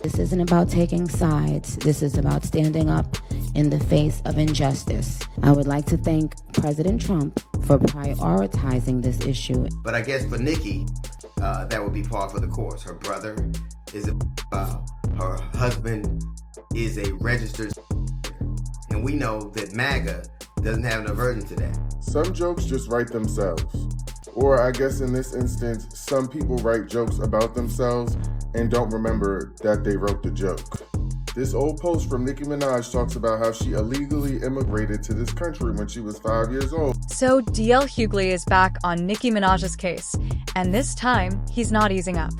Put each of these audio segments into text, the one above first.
This isn't about taking sides. This is about standing up in the face of injustice. I would like to thank President Trump for prioritizing this issue. But I guess for Nicki, that would be par for the course. Her brother is her husband is a registered, and we know that MAGA doesn't have an aversion to that. Some jokes just write themselves. Or I guess in this instance, some people write jokes about themselves and don't remember that they wrote the joke. This old post from Nicki Minaj talks about how she illegally immigrated to this country when she was 5 years old. So DL Hughley is back on Nicki Minaj's case, and this time, he's not easing up.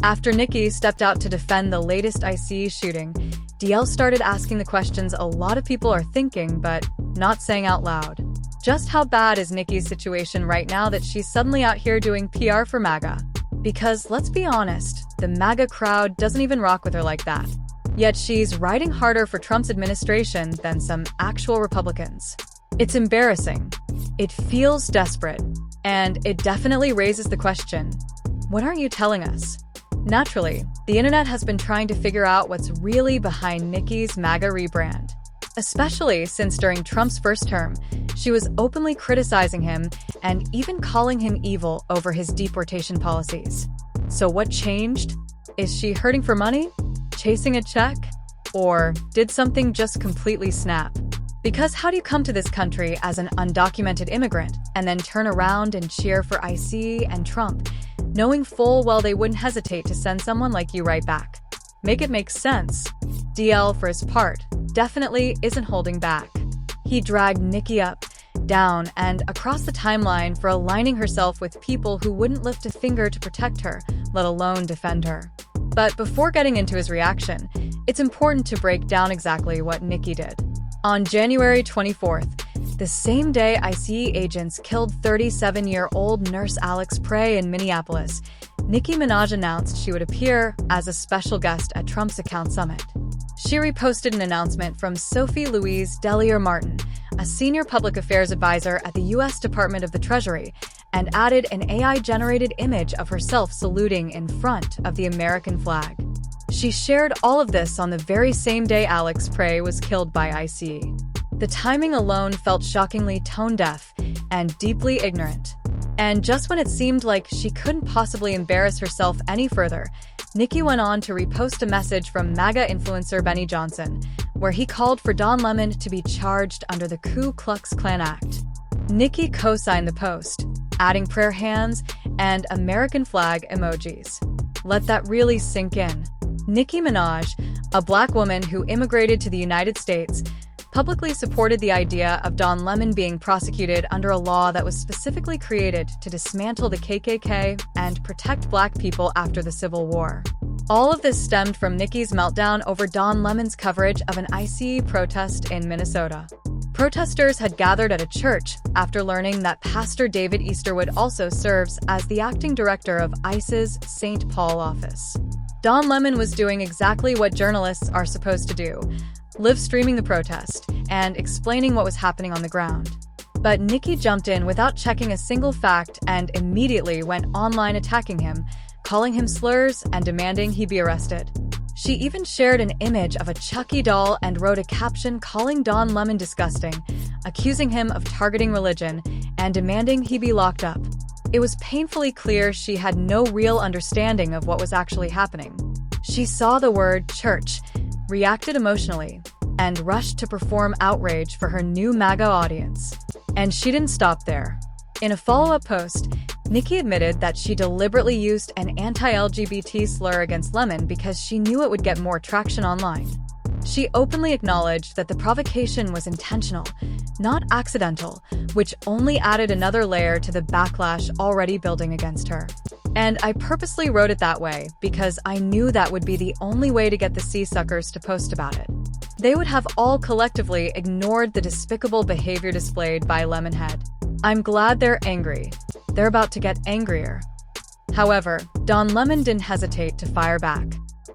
After Nicki stepped out to defend the latest ICE shooting, DL started asking the questions a lot of people are thinking but not saying out loud. Just how bad is Nicki's situation right now that she's suddenly out here doing PR for MAGA? Because let's be honest, the MAGA crowd doesn't even rock with her like that. Yet she's riding harder for Trump's administration than some actual Republicans. It's embarrassing. It feels desperate. And it definitely raises the question, what aren't you telling us? Naturally, the internet has been trying to figure out what's really behind Nicki's MAGA rebrand. Especially since during Trump's first term, she was openly criticizing him and even calling him evil over his deportation policies. So what changed? Is she hurting for money? Chasing a check? Or did something just completely snap? Because how do you come to this country as an undocumented immigrant and then turn around and cheer for ICE and Trump, knowing full well they wouldn't hesitate to send someone like you right back? Make it make sense. DL, for his part, definitely isn't holding back. He dragged Nicki up, down, and across the timeline for aligning herself with people who wouldn't lift a finger to protect her, let alone defend her. But before getting into his reaction, it's important to break down exactly what Nicki did. On January 24th, the same day ICE agents killed 37-year-old nurse Alex Prey in Minneapolis, Nicki Minaj announced she would appear as a special guest at Trump's account summit. She reposted an announcement from Sophie Louise Dellier-Martin, a senior public affairs advisor at the U.S. Department of the Treasury, and added an AI-generated image of herself saluting in front of the American flag. She shared all of this on the very same day Alex Prey was killed by ICE. The timing alone felt shockingly tone-deaf and deeply ignorant. And just when it seemed like she couldn't possibly embarrass herself any further, Nicki went on to repost a message from MAGA influencer Benny Johnson, where he called for Don Lemon to be charged under the Ku Klux Klan Act. Nicki co-signed the post, adding prayer hands and American flag emojis. Let that really sink in. Nicki Minaj, a black woman who immigrated to the United States, publicly supported the idea of Don Lemon being prosecuted under a law that was specifically created to dismantle the KKK and protect black people after the Civil War. All of this stemmed from Nicki's meltdown over Don Lemon's coverage of an ICE protest in Minnesota. Protesters had gathered at a church after learning that Pastor David Easterwood also serves as the acting director of ICE's St. Paul office. Don Lemon was doing exactly what journalists are supposed to do, live streaming the protest and explaining what was happening on the ground. But Nicki jumped in without checking a single fact and immediately went online attacking him, calling him slurs and demanding he be arrested. She even shared an image of a Chucky doll and wrote a caption calling Don Lemon disgusting, accusing him of targeting religion, and demanding he be locked up. It was painfully clear she had no real understanding of what was actually happening. She saw the word church, reacted emotionally, and rushed to perform Outrage for her new MAGA audience. And she didn't stop there. In a follow-up post, Nicki admitted that she deliberately used an anti-LGBT slur against Lemon because she knew it would get more traction online. She openly acknowledged that the provocation was intentional, not accidental, which only added another layer to the backlash already building against her. And I purposely wrote it that way because I knew that would be the only way to get the sea-suckers to post about it. They would have all collectively ignored the despicable behavior displayed by Lemonhead. I'm glad they're angry. They're about to get angrier. However, Don Lemon didn't hesitate to fire back.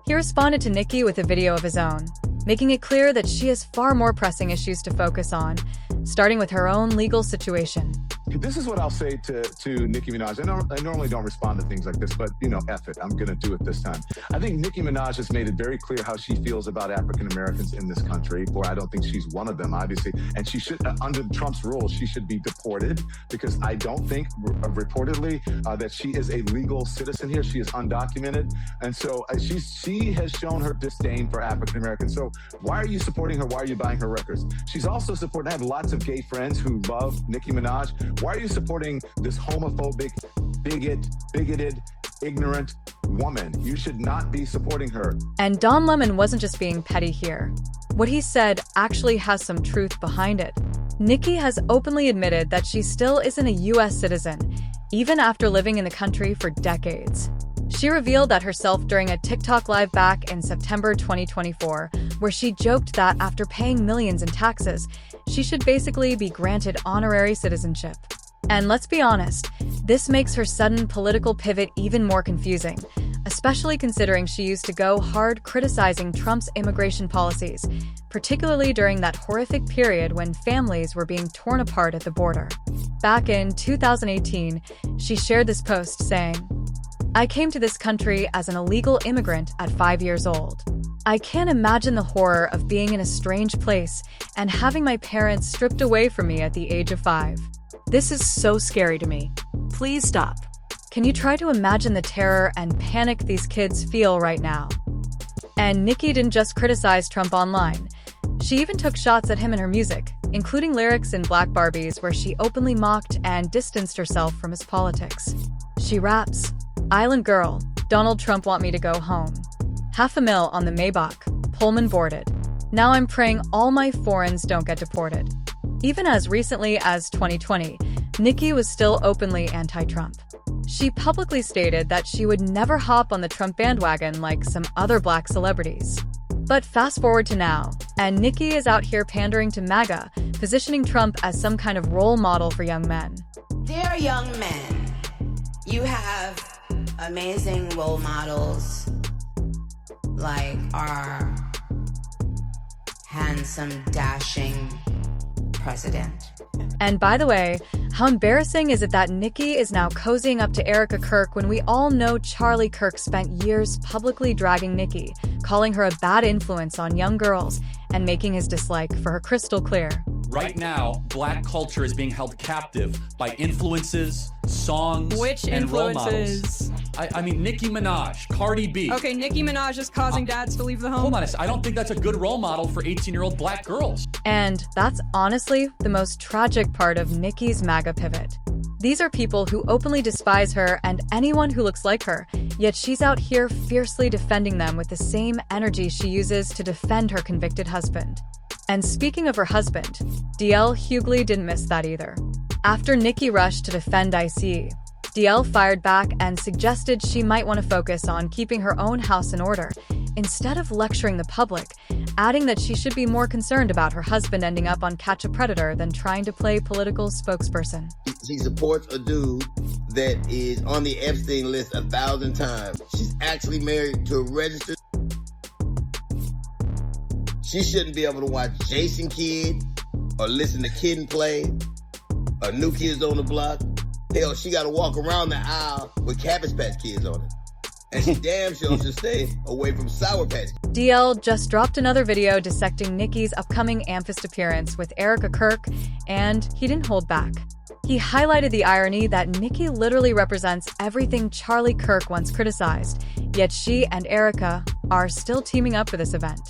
He responded to Nicki with a video of his own, making it clear that she has far more pressing issues to focus on, starting with her own legal situation. This is what I'll say to Nicki Minaj. I normally don't respond to things like this, but, F it. I'm going to do it this time. I think Nicki Minaj has made it very clear how she feels about African Americans in this country. Boy, I don't think she's one of them, obviously. And she should, under Trump's rules, she should be deported because I don't think, reportedly, that she is a legal citizen here. She is undocumented. And so she has shown her disdain for African Americans. So why are you supporting her? Why are you buying her records? She's also supporting, I have lots of gay friends who love Nicki Minaj. Why are you supporting this homophobic, bigoted, ignorant woman? You should not be supporting her. And Don Lemon wasn't just being petty here. What he said actually has some truth behind it. Nicki has openly admitted that she still isn't a U.S. citizen, even after living in the country for decades. She revealed that herself during a TikTok live back in September 2024, where she joked that after paying millions in taxes, she should basically be granted honorary citizenship. And let's be honest, this makes her sudden political pivot even more confusing, especially considering she used to go hard criticizing Trump's immigration policies, particularly during that horrific period when families were being torn apart at the border. Back in 2018, she shared this post saying, "I came to this country as an illegal immigrant at 5 years old. I can't imagine the horror of being in a strange place and having my parents stripped away from me at the age of 5. This is so scary to me. Please stop. Can you try to imagine the terror and panic these kids feel right now?" And Nicki didn't just criticize Trump online. She even took shots at him in her music, including lyrics in Black Barbies where she openly mocked and distanced herself from his politics. She raps, "Island girl, Donald Trump want me to go home. $500,000 on the Maybach, Pullman boarded. Now I'm praying all my foreigners don't get deported." Even as recently as 2020, Nicki was still openly anti-Trump. She publicly stated that she would never hop on the Trump bandwagon like some other black celebrities. But fast forward to now, and Nicki is out here pandering to MAGA, positioning Trump as some kind of role model for young men. Dear young men, you have amazing role models like our handsome, dashing president. And by the way, how embarrassing is it that Nicki is now cozying up to Erica Kirk when we all know Charlie Kirk spent years publicly dragging Nicki, calling her a bad influence on young girls, and making his dislike for her crystal clear. Right now, black culture is being held captive by influences, songs, and role models. I mean, Nicki Minaj, Cardi B. Okay, Nicki Minaj is causing dads to leave the home. Hold on, I don't think that's a good role model for 18-year-old black girls. And that's honestly the most tragic part of Nicki's MAGA pivot. These are people who openly despise her and anyone who looks like her, yet she's out here fiercely defending them with the same energy she uses to defend her convicted husband. And speaking of her husband, DL Hughley didn't miss that either. After Nicki rushed to defend ICE, DL fired back and suggested she might want to focus on keeping her own house in order, instead of lecturing the public, adding that she should be more concerned about her husband ending up on Catch a Predator than trying to play political spokesperson. She supports a dude that is on the Epstein list 1,000 times. She's actually married to a registered. She shouldn't be able to watch Jason Kidd or listen to Kid and Play or New Kids on the Block. Hell, she got to walk around the aisle with Cabbage Patch Kids on it. And she damn sure should stay away from Sour Patch. DL just dropped another video dissecting Nicki's upcoming Amphist appearance with Erica Kirk, and he didn't hold back. He highlighted the irony that Nicki literally represents everything Charlie Kirk once criticized, yet she and Erica are still teaming up for this event.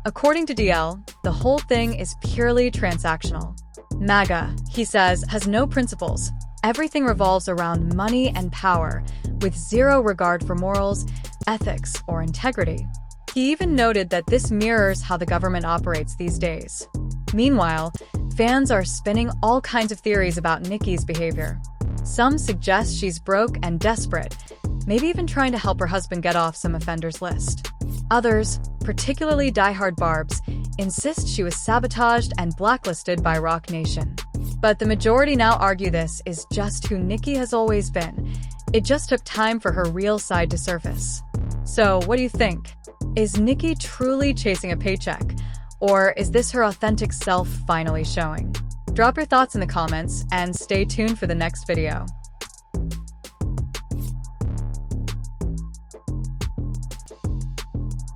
According to DL, the whole thing is purely transactional. MAGA, he says, has no principles. Everything revolves around money and power, with zero regard for morals, ethics, or integrity. He even noted that this mirrors how the government operates these days. Meanwhile, fans are spinning all kinds of theories about Nicki's behavior. Some suggest she's broke and desperate, maybe even trying to help her husband get off some offenders list. Others, particularly diehard Barbs, insist she was sabotaged and blacklisted by Rock Nation. But the majority now argue this is just who Nicki has always been. It just took time for her real side to surface. So, what do you think? Is Nicki truly chasing a paycheck? Or is this her authentic self finally showing? Drop your thoughts in the comments and stay tuned for the next video.